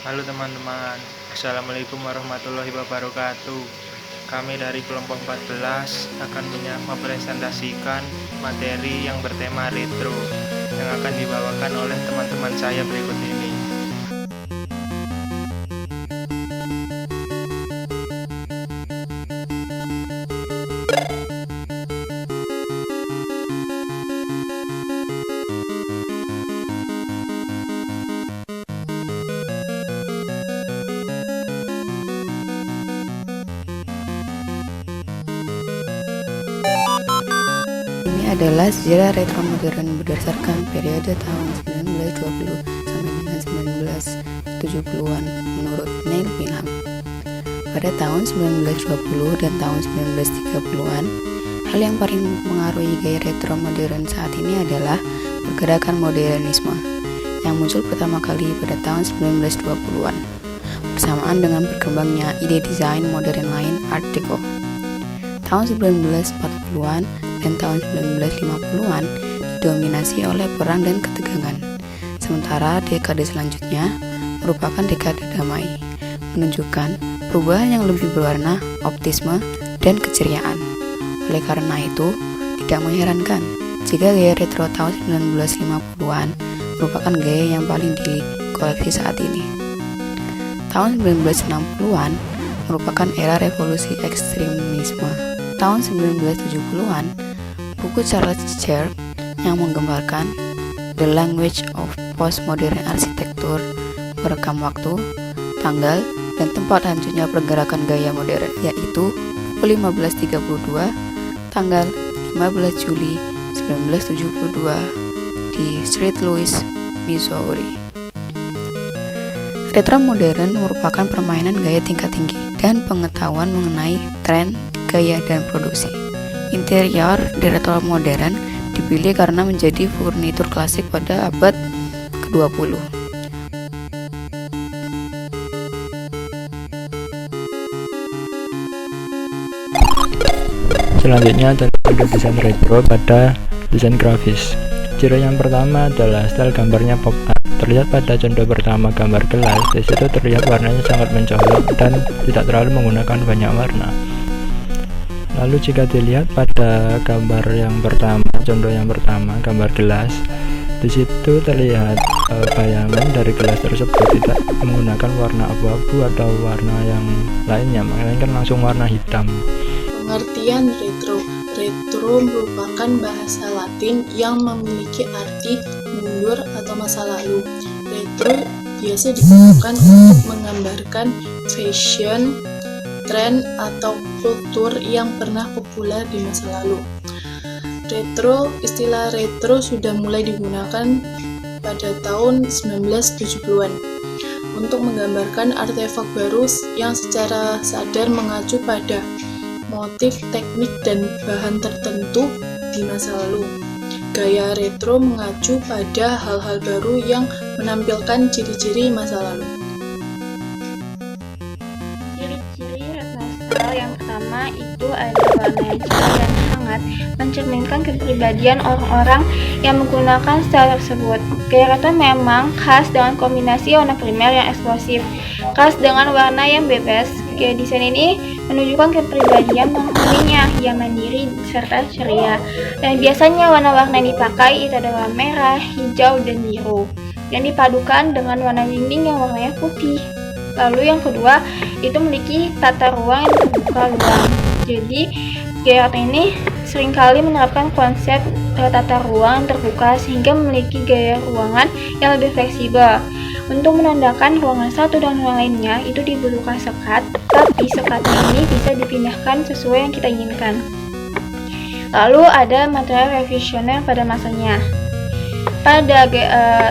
Halo teman-teman, Assalamualaikum warahmatullahi wabarakatuh. Kami dari kelompok 14 akan mempresentasikan materi yang bertema retro yang akan dibawakan oleh teman-teman saya berikut ini. Ini adalah sejarah retro modern berdasarkan periode tahun 1920 sampai dengan 1970-an menurut Neil Bingham. Pada tahun 1920 dan tahun 1930-an, hal yang paling mempengaruhi gaya retro modern saat ini adalah pergerakan modernisme yang muncul pertama kali pada tahun 1920-an bersamaan dengan berkembangnya ide desain modern lain Art Deco. Tahun 1940-an dan tahun 1950-an didominasi oleh perang dan ketegangan. Sementara dekade selanjutnya merupakan dekade damai, menunjukkan perubahan yang lebih berwarna, optimisme, dan keceriaan. Oleh karena itu, tidak mengherankan jika gaya retro tahun 1950-an merupakan gaya yang paling dikoleksi saat ini. Tahun 1960-an merupakan era revolusi ekstremisme. Tahun 1970-an, buku Charles Cherk yang menggambarkan The Language of Postmodern Architecture merekam waktu, tanggal, dan tempat hancurnya pergerakan gaya modern, yaitu pukul 15.32 tanggal 15 Juli 1972 di St. Louis, Missouri. Retro modern merupakan permainan gaya tingkat tinggi dan pengetahuan mengenai tren, gaya, dan produksi. Interior di retro modern dipilih karena menjadi furnitur klasik pada abad ke-20. Selanjutnya ada desain retro pada desain grafis. Ciri yang pertama adalah style gambarnya pop art. Terlihat pada contoh pertama gambar gelas, di situ terlihat warnanya sangat mencolok dan tidak terlalu menggunakan banyak warna. Lalu jika dilihat pada gambar yang pertama, contoh yang pertama, gambar gelas, di situ terlihat bayangan dari gelas tersebut tidak menggunakan warna abu-abu atau warna yang lainnya, melainkan langsung warna hitam. Pengertian retro. Retro merupakan bahasa Latin yang memiliki arti mundur atau masa lalu. Retro biasa digunakan untuk menggambarkan fashion, tren, atau kultur yang pernah populer di masa lalu. Istilah retro sudah mulai digunakan pada tahun 1970-an untuk menggambarkan artefak baru yang secara sadar mengacu pada motif, teknik, dan bahan tertentu di masa lalu. Gaya retro mengacu pada hal-hal baru yang menampilkan ciri-ciri masa lalu. Ciri-ciri retro style yang pertama itu ada warna yang cerah dan hangat, mencerminkan kepribadian orang-orang yang menggunakan style tersebut. Gaya retro memang khas dengan kombinasi warna primer yang eksplosif, khas dengan warna yang bebas. Gaya desain ini menunjukkan kepribadian penghuninya yang mandiri serta ceria. Dan biasanya warna-warna yang dipakai itu adalah merah, hijau, dan biru, yang dipadukan dengan warna dinding yang warnanya putih. Lalu yang kedua, itu memiliki tata ruang yang terbuka luang. Jadi gaya retro ini seringkali menerapkan konsep tata ruang terbuka sehingga memiliki gaya ruangan yang lebih fleksibel. Untuk menandakan ruangan satu dan ruangan lainnya itu dibutuhkan sekat, tapi sekatnya ini bisa dipindahkan sesuai yang kita inginkan. Lalu ada material revisioner pada masanya. Pada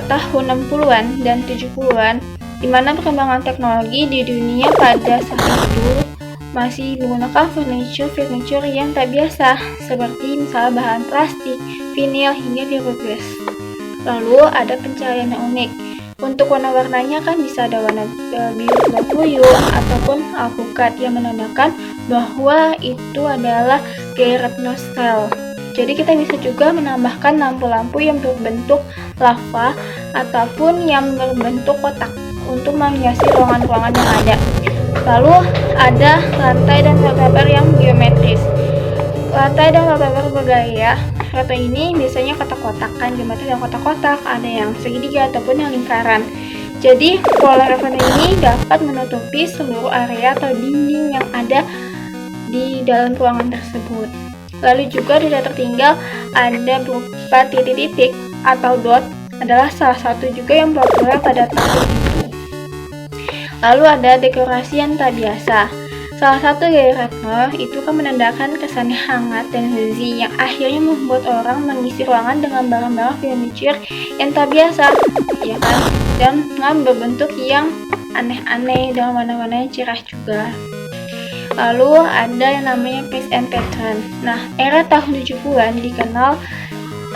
tahun 60-an dan 70-an, di mana perkembangan teknologi di dunia pada saat itu masih menggunakan furniture yang tak biasa, seperti misalnya bahan plastik, vinil, hingga fiberglass. Lalu ada pencahayaan yang unik. Untuk warna-warnanya kan bisa ada warna biru puyuh ataupun alpukat yang menandakan bahwa itu adalah gaya retro style. Jadi kita bisa juga menambahkan lampu-lampu yang berbentuk lava ataupun yang berbentuk kotak. untuk menghiasi ruangan-ruangan yang ada. Lalu ada lantai dan wallpaper yang geometris. Lantai dan wallpaper bergaya retro ini biasanya kotak-kotakan, geometri dan kotak-kotak, ada yang segitiga ataupun yang lingkaran. Jadi pola retro ini dapat menutupi seluruh area atau dinding yang ada di dalam ruangan tersebut. Lalu juga tidak tertinggal ada berupa titik-titik atau dot, adalah salah satu juga yang populer pada tahun itu. Lalu ada dekorasi yang tak biasa. Salah satu gaya retro itu kan menandakan kesannya hangat dan cozy yang akhirnya membuat orang mengisi ruangan dengan barang-barang furniture yang tak biasa, ya kan? Dan berbentuk yang aneh-aneh dan warna-warna yang cerah juga. Lalu ada yang namanya pace and pattern. Nah, era tahun 70-an dikenal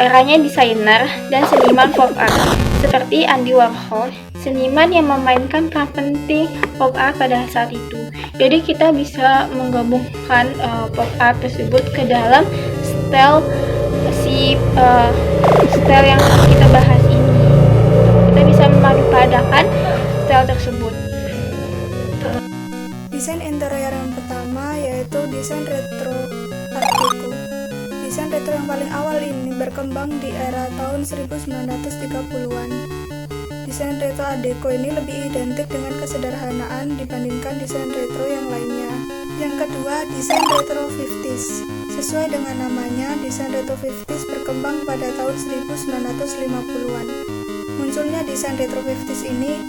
eranya desainer dan seniman pop art seperti Andy Warhol, seniman yang memainkan peran penting pop art pada saat itu. Jadi kita bisa menggabungkan pop art tersebut ke dalam style style yang kita bahas ini. Kita bisa memadupadankan style tersebut. Desain interior yang pertama yaitu desain retro art deco. Desain retro yang paling awal ini berkembang di era tahun 1930-an. Desain retro art deco ini lebih identik dengan kesederhanaan dibandingkan desain retro yang lainnya. Yang kedua, desain retro 50s. Sesuai dengan namanya, desain retro 50s berkembang pada tahun 1950-an. Munculnya desain retro 50s ini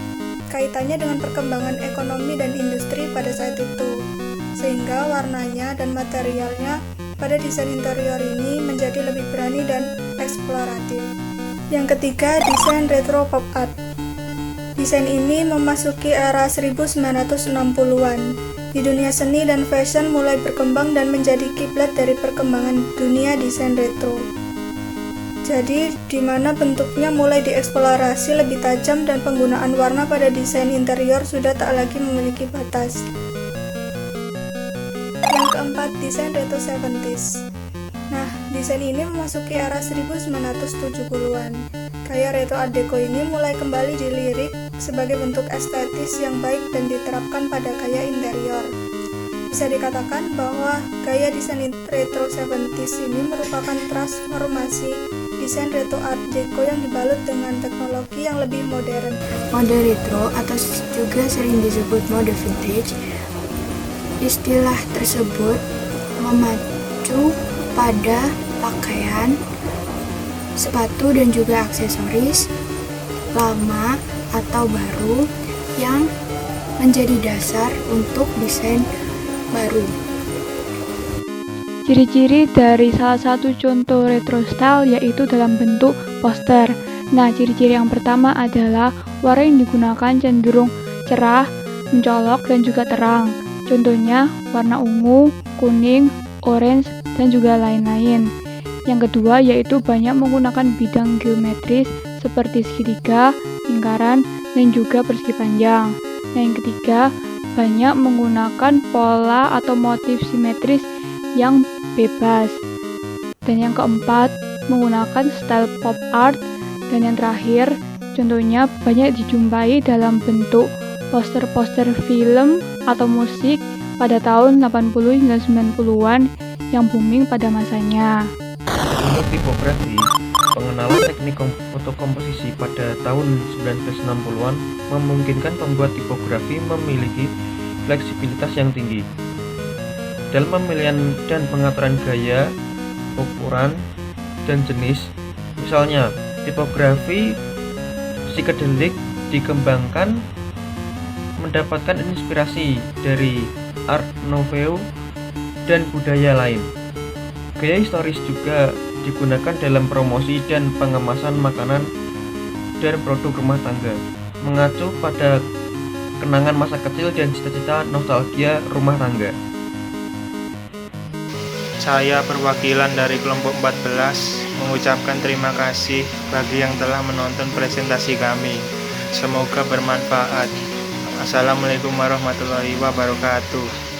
kaitannya dengan perkembangan ekonomi dan industri pada saat itu, sehingga warnanya dan materialnya pada desain interior ini menjadi lebih berani dan eksploratif. Yang ketiga, desain retro pop art. Desain ini memasuki era 1960-an. Di dunia seni dan fashion mulai berkembang dan menjadi kiblat dari perkembangan dunia desain retro. Jadi, di mana bentuknya mulai dieksplorasi lebih tajam dan penggunaan warna pada desain interior sudah tak lagi memiliki batas. Yang keempat, desain retro 70s. Nah, desain ini memasuki era 1970-an. Gaya retro art deco ini mulai kembali dilirik sebagai bentuk estetis yang baik dan diterapkan pada gaya interior. Bisa dikatakan bahwa gaya desain retro 70s ini merupakan transformasi desain retro art deco yang dibalut dengan teknologi yang lebih modern. Mode retro atau juga sering disebut mode vintage, istilah tersebut memacu pada pakaian, sepatu dan juga aksesoris lama atau baru yang menjadi dasar untuk desain baru. Ciri-ciri dari salah satu contoh retro style yaitu dalam bentuk poster. Nah, ciri-ciri yang pertama adalah warna yang digunakan cenderung cerah, mencolok, dan juga terang. Contohnya warna ungu, kuning, orange, dan juga lain-lain. Yang kedua yaitu banyak menggunakan bidang geometris seperti segitiga, lingkaran, dan juga persegi panjang. Nah, yang ketiga banyak menggunakan pola atau motif simetris yang bebas. Dan yang keempat, menggunakan style pop art. Dan yang terakhir, contohnya banyak dijumpai dalam bentuk poster-poster film atau musik pada tahun 80 hingga 90-an yang booming pada masanya. Untuk tipografi, pengenalan teknik fotokomposisi pada tahun 1960-an memungkinkan pembuat tipografi memiliki fleksibilitas yang tinggi dalam pemilihan dan pengaturan gaya, ukuran, dan jenis. Misalnya, tipografi psychedelic dikembangkan mendapatkan inspirasi dari Art Nouveau dan budaya lain. Gaya historis juga digunakan dalam promosi dan pengemasan makanan dan produk rumah tangga, mengacu pada kenangan masa kecil dan cita-cita nostalgia rumah tangga. Saya perwakilan dari kelompok 14 mengucapkan terima kasih bagi yang telah menonton presentasi kami. Semoga bermanfaat. Assalamualaikum warahmatullahi wabarakatuh.